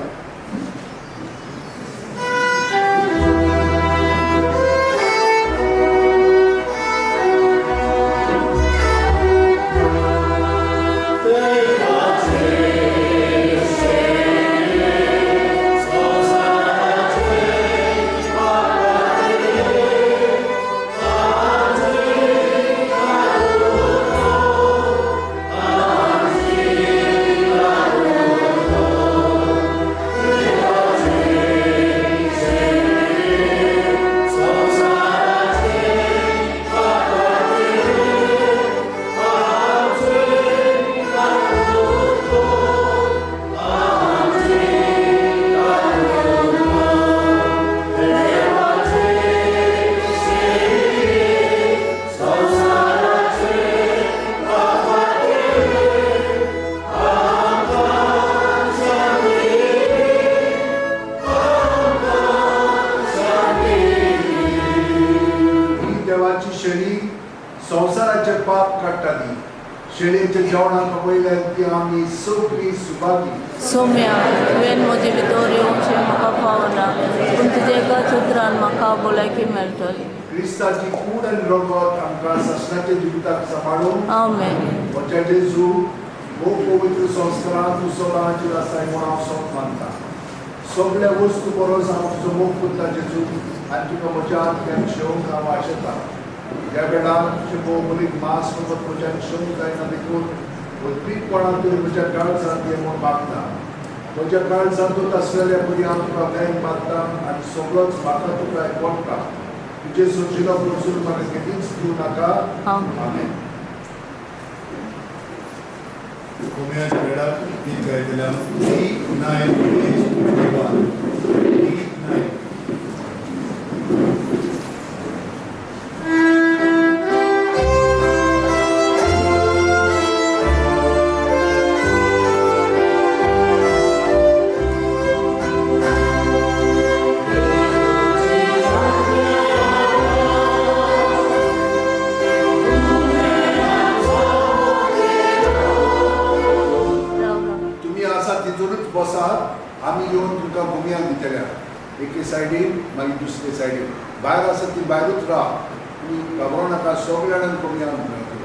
संसाराचे पाप काडटाली शेळयेच्या जेवणाक पयल्यार ती आमी सगळीं सुभागी सौम्या तुवें म्हजे भितर येवचें म्हाका फावना पूण तुज्या एकाच उतरान म्हाका भलायकी मेळटली. क्रिस्ताची कूड आनी रगत आमकां शासनाच्या जिविताक सांबाळून आमेन. म्हज्या जेजू मोग पवित्र संस्कारांत तूं सदांचेर आसाय म्हूण हांव सोप मानता. सगळ्या वस्तू परस हांव तुजो मोग करता जेजू आनी तुका म्हज्या आत्म्यान शेवंक हांव आशेता. ह्या वेळार तुजें भौगोलीक मास फकत म्हज्यान शेवंक जायना देखून अद्भुतपणान तुवें म्हज्या काळजांत ये म्हूण मागता. म्हज्या काळजांतूच आसलेल्या परी हांव तुका वेंग मारता आनी सगळोच म्हाका तुका एकवटता. तुजे सोशिलो वचून म्हाका केदींच दिवं नाका. आमेन. कोम्याच्या वेळार गीत गायतल्या गीत 9 गीत 9. बसात आमी येवन तुमकां भुमियान दितल्या एके सायडीन मागीर दुसरे सायडीन भायर आसा ती भायरूच राव तुमी घाबरो नाका सगळ्या जाणांक भुमियान मेळटलो.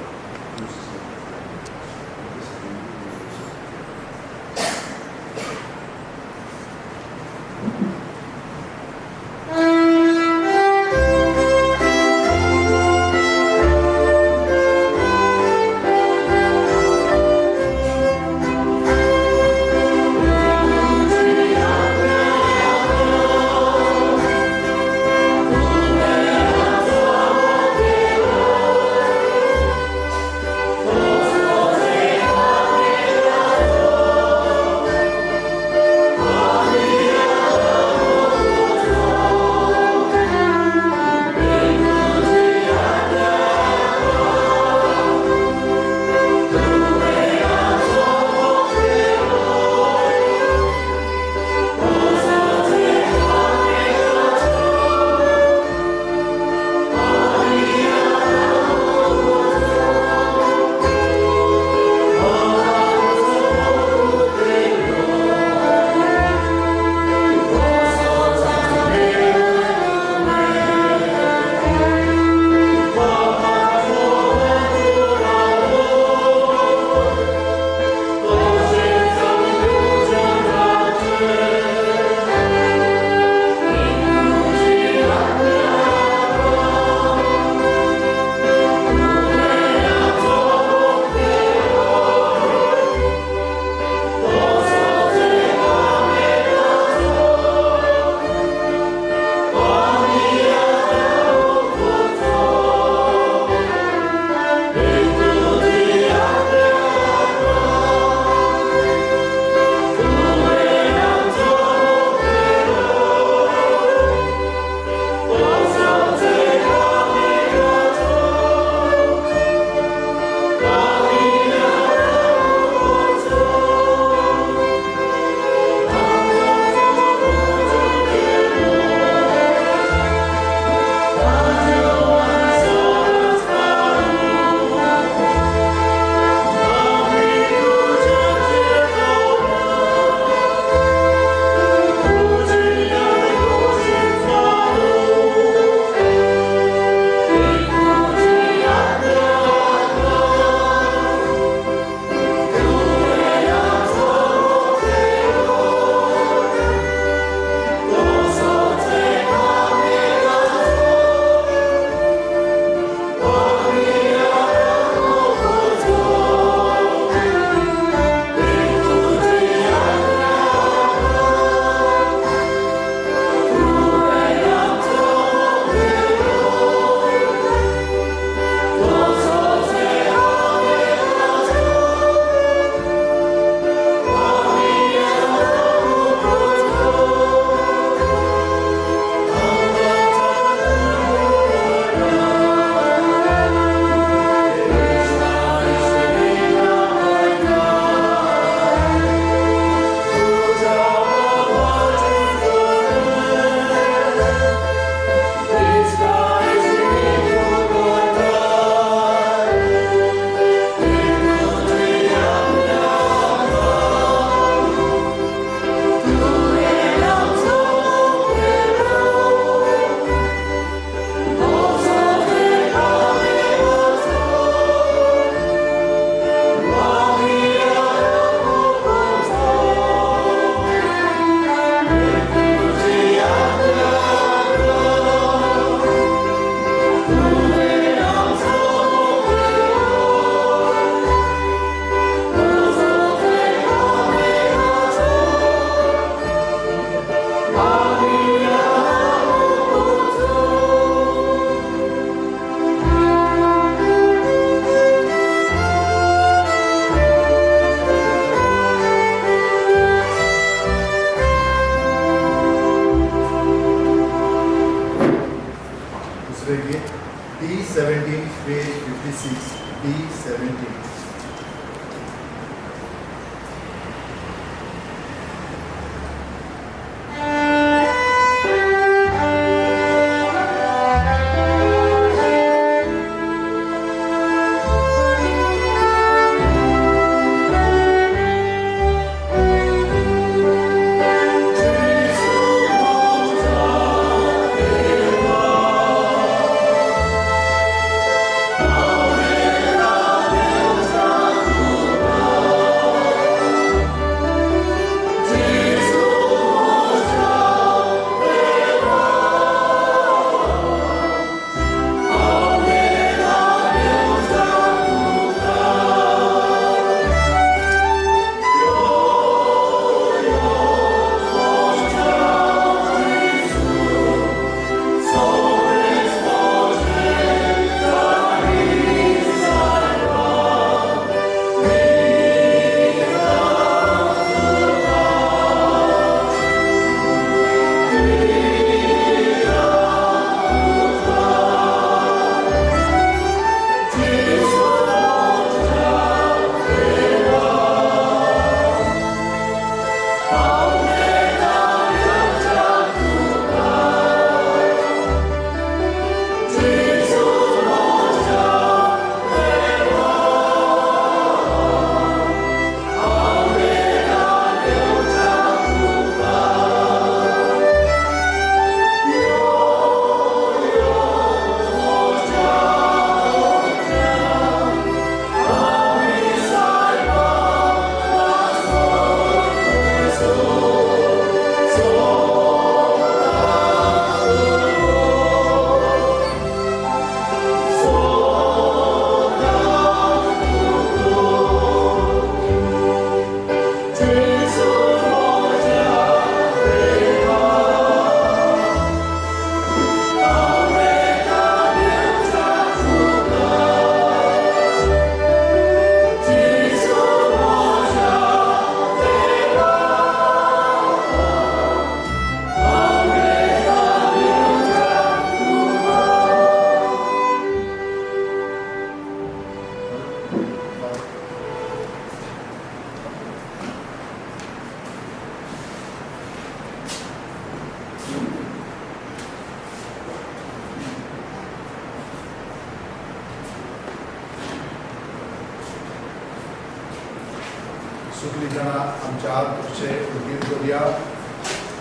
आमच्या हात कशे उगीर करुया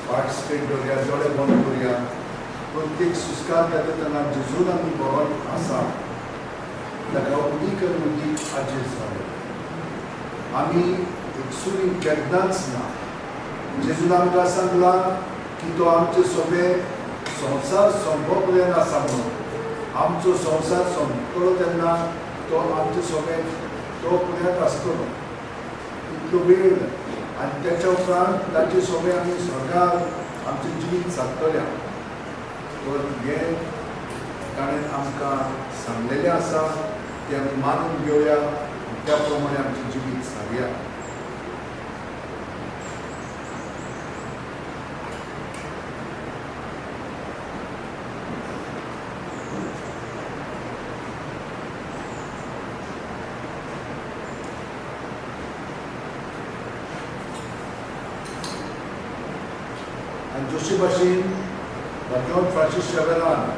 पार्टिसिपेट करुया दोळे बंद करुया प्रत्येक सुस्कार घेता तेन्ना जेजून आमी भगवान आसा ताका उदीक आनी उदीक आजेर जाले आमी एकसुरी केन्नाच ना जेजून आमकां सांगला की तो आमचे सोबे संवसार सोंपोपर्यंत आसा म्हणून आमचो संवसार सोंपतलो तेन्ना तो आमचे सोबे तो पर्यंत आसतलो इतलो वेळ आनी तेच्या उपरांत ताचे सोबे आमी स्वर्गाक आमचें जिवीत सादतल्या तर हें ताणें आमकां सांगलेलें आसा तें आमी मानून घेवया त्या प्रमाणे आमचें जिवीत सारया आनी जशे भाशेन भगवान फ्रांसीस शेवेरान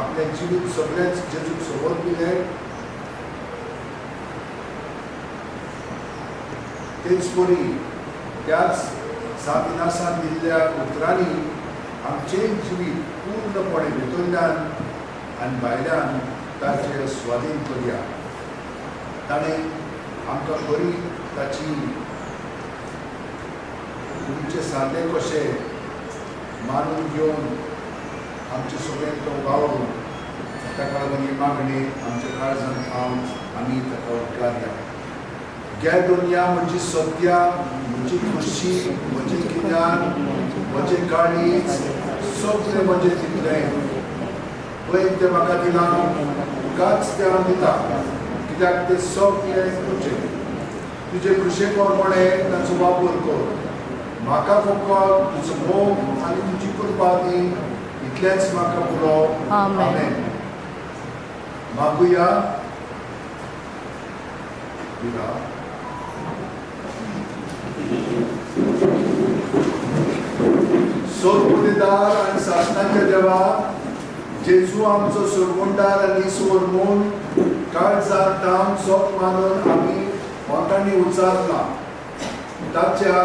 आपलें जिवीत सगळेंच जेजूक सोबत दिलें तेच परी त्याच साबिनासान दिल्ल्या उतरांनी आमचें जिवीत पूर्णपणे भितरल्यान आनी भायल्यान ताचें स्वाधीन करुया ताणें आमकां बरी ताची कुडीचें सादें कशें मानून घेवन आमचे सोबेन तो वावरून ताका लागून ही मागणी आमच्या काळजांत थांवन आमी ताका उपकारया गे दुनिया म्हजी सत्या म्हजी खुशी म्हजें गिन्यान म्हजें काळीज सगळें म्हजें दितलें पळय तें म्हाका दिलां तुकाच तें हांव दिता कित्याक तें सगळें तुजें तुजे कुशे प्रमाणें ताचो वापर कर म्हाका फकत तुजो मोग आनी तुजी कृपा दी इतलेंच म्हाका पुरो आमेन मागुया दिला सोदपुदेदार आनी सासणाच्या देवा जेजू आमचो सोडवणदार आनी सोर म्हूण काळजांत थांवन सोप मानून आमी ओंठांनी उचारला ताच्या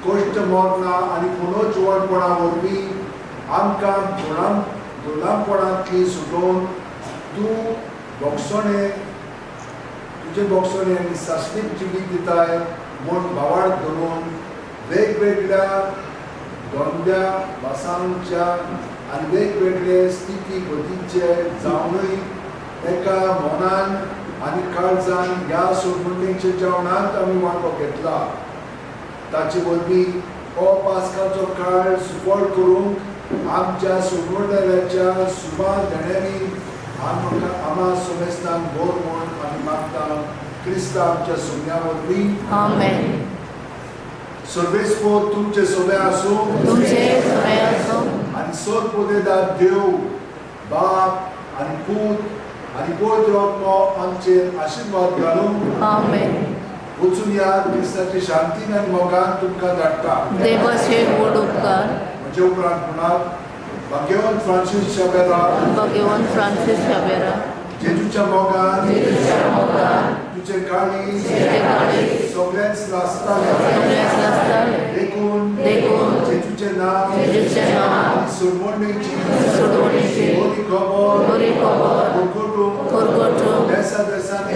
कश्ट मरणा आनी पुनर्जिवणपणा वरवीं आमकां गुलामपणांतली सुटोवन तूं बोगसणें तुजें बोगसणें आनी सासणीक जिवीत दिताय म्हूण भावार्थ धरून वेगवेगळ्या दोंड्या भासांच्या आनी वेगवेगळे स्थिती गतीचे जावनूय एका मनान आनी काळजान ह्या सोडवणेच्या जेवणांत आमी वांटो घेतला ताचे वरवीं हो पास्काचो काळ सुफळ करूंक आमच्या सोडवणदाराच्या सुबार देण्यांनी आम्हा सोमेस्तान भोर म्हूण आमी मागता क्रिस्ता आमच्या सोम्या वरवीं आमेन सर्वेस्पो तुमचे सोबे आसूं तुमचे सोबे आसूं आनी सोदपुदेदार देव बाप आनी पूत आनी पवित्र आत्मा आमचेर आशिर्वाद घालूं आमेन वचून या क्रिस्ताची शांतीन आनी मोगान तुमकां धाडटा देवाचे व्हड उपकार म्हजे उपरांत म्हणात भाग्यवान फ्रांसीस शेवेरा भगवान फ्रांसीस शेवेरा जेजूच्या मोगान मोगान तुजे काळीज तुजे काळीज सगळ्यांच लासताले सगळ्याच नासताले देखून जेजूचे नांव जेजूचें नांव आनी सोडवणेची सोडवणेची बरी खबर बरी खबर परगटून देसा देसांनी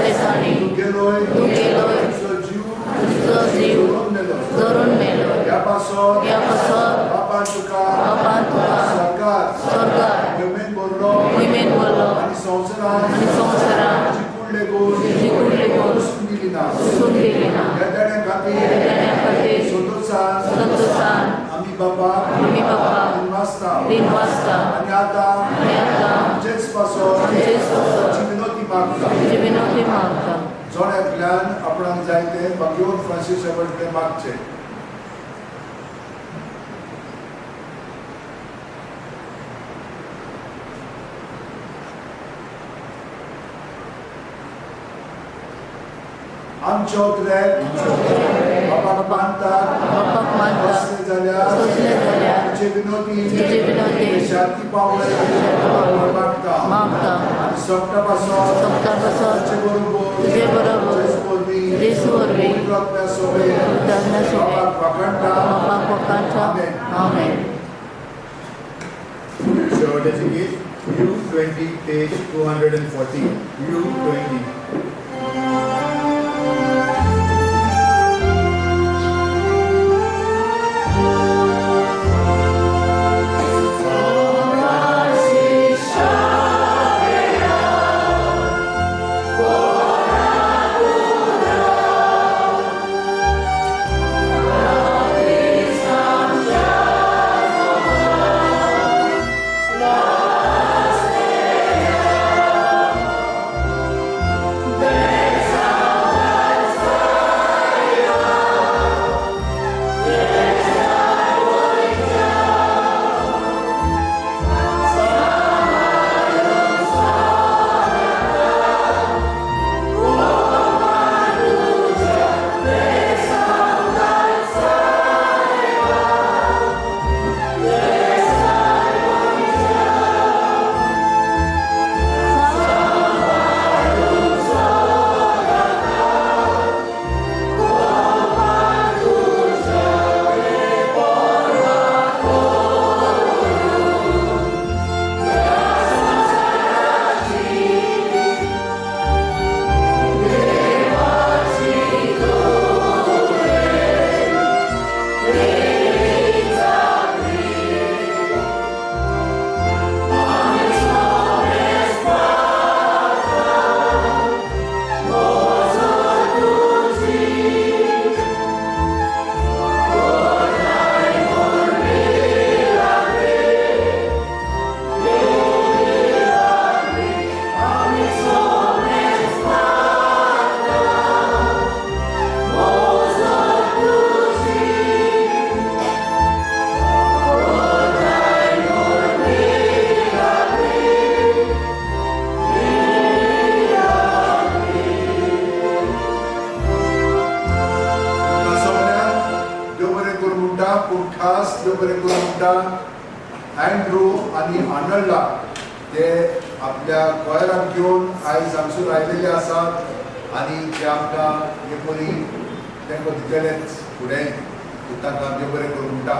देसांनी तूं गेलोय तुजो जीव जरून मेलो ह्या पासत ह्या पासत बापान तुका स्वर्गांत स्वर्गांत महिमेन बोल्लो आनी संवसारांत आनी संवसारांत जी कुडले गूण वचून दिली ना वचून दिली ना ह्या देण्या देण्या खातीर संतोषान आमी बाबा आमी बाबा दिन वाजता आनी आतां तुजेच पासत तुजी विनोती मागता तुजी विनोती मागता जोड्यांतल्यान आपणाक जाय तें भाग्यवान फ्रांसीस शेवेरान मागचें आमच्या उतरेक बापाक मानतात बापाक मानतात सोंसले जाल्यार तुजे तुजे विनोती शांती पावले मागता मागता आनी सोपता पासत सोपता पासत तुजे बरोबर तुजे बरोबर जेजू वरवीं जेजू वरवीं उदरगत सोबे उदाहरणा सोबे बापाक वखणटा बापाक वखाणटा आमेन. शेवटचे गीत U20 पेज 240 U20. खास देव बरें करून म्हणटा अँड्रू आनी आर्नल्डा ते आपल्या कोयराक घेवन आयज हांगसर आयिल्ले आसात आनी ते आमकां हे परी तांकां दितलेच फुडें तांकां देव बरें करून म्हणटा.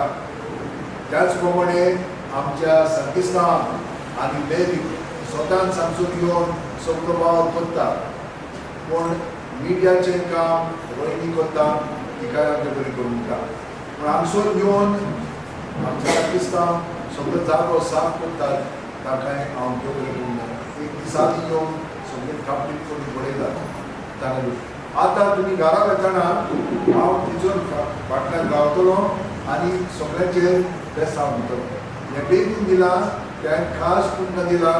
त्याच प्रमाणे आमच्या संकिस्तांव आनी मेरी स्वतान हांगसर येवन सगळो वावर करता पूण मिडियाचें काम रोहिणी करता तिका देव बरें करून म्हणटा. पूण हांगसर येवन आमच्या संकिस्तांव सगळो जागो साफ करतात ताकाय हांव देव बरें करून म्हणटा. एक दिसांनी येवन सगळें कंप्लीट करून पळयतात ताका. आतां तुमी घरा वयताना हांव तिचून फाटल्यान रावतलो आनी सगळ्यांचेर बेसांव म्हणटलो. हें बेगीन दिलां तें खास तुमकां दिलां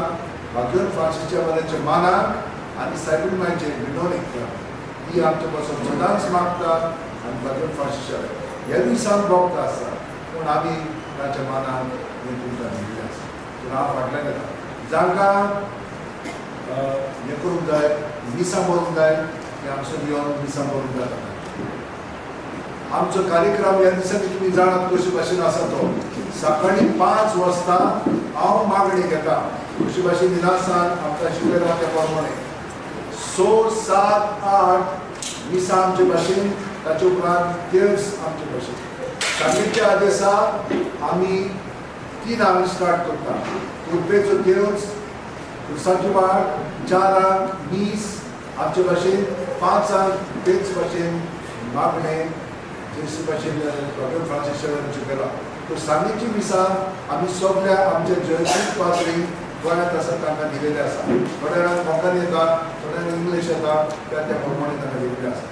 भाग्योन फ्रांसीसच्या बऱ्याचे मानाक आनी सायबीण मायचे विनोनीक ती आमचे पासून सदांच मागता आनी भाग्योन फ्रांसीसच्या ह्या दिसान भोगता आसा पूण आमी ताच्या मानान हें तुमकां दिल्लें आसा. पूण हांव फाटल्यान येता. जांकां हें करूंक जाय मिसां भरूंक जाय ते हांगसर येवन मिसां भरूंक जाता. आमचो कार्यक्रम ह्या दिसांनी तुमी जाणात कशे भाशेन आसा तो. सकाळी 5 वाजता हांव मागणी घेता कशे भाशेन दिनासान आमकां शिकयला त्या प्रमाणे 6, 7, 8 मिसां आमचे भाशेन ताचे उपरांत देव्स आमचे भाशेन. सांजेच्या आदेसा आमी 3 हांगा स्टार्ट करता. कुर्पेचो देव्स उर्साची वाड 4 मीस आमचे भाशेन 5 तेच भाशेन मागणे जेसी भाशेन भाग्योन फ्रांसीस शिकयला. तो सांजेची मिसां आमी सगळ्या आमच्या जयश्री पात्री गोंयांत आसा तांकां दिलेले आसा. थोड्या जाणांक कोंकणी येता थोड्यांक इंग्लीश येता त्या प्रमाणे तांकां दिल्ले आसा.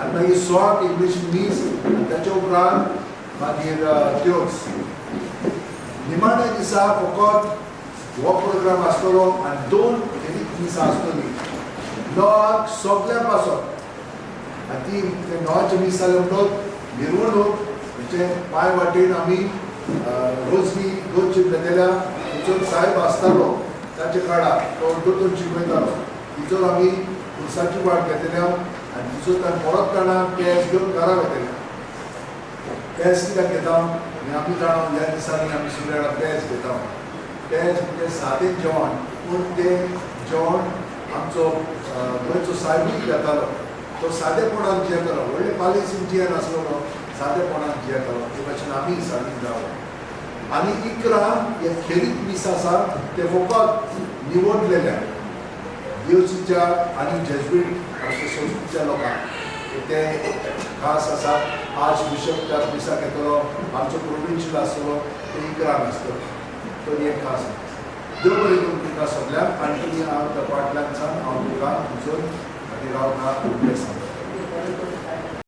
आनी मागीर 6 इंग्लीश मीस आनी ताचे उपरांत मागीर त्योच निमाणे दिसा फकत हो प्रोग्राम आसतलो आनी 2 वेगळीच मिसां आसतली 9 सगळ्या पासत. आनी ती 9चे मीस जाले म्हणटच मिरवणूक म्हणजे पांय वाटेन आमी रोजनी 2 चित्र केल्या. तिचून साहेब आसतालो ताचे काळा तो दोतोर शिकयतालो. तिचून आमी उर्साची वाट घेतल्या आनी तिचून ताणें परत ताणा पेज घेवन घरा वयतले. पेज कित्याक घेता आमी जाणा ह्या दिसांनी आमी सगळे जाणां पेज घेता. पेज म्हणजे सादें जेवण पूण तें जेवण आमचो गोंयचो साहेबूय घेतालो तो सादेपणान जियेतलो व्हडले पॉलिसीन जियेन आसलो सादेपणान जियेतलो ते भाशेन आमी सादीक जावं आनी इकरा हे खेरीत दीस आसा ते फकत निवडलेल्या दिवचीच्या आनी जेजुईट आमच्या संस्कृतीच्या लोकांक ते खास आसा आज बिशप त्या दिसाक येतलो आमचो प्रोविन्शियल आसतलो ते इकराक आसतलो तो एक खास देव बरें करून तुमकां सगळ्यांक आनी तुमी हांव त्या फाटल्यान हांव तुका तुजो खातीर हांव ना सांगता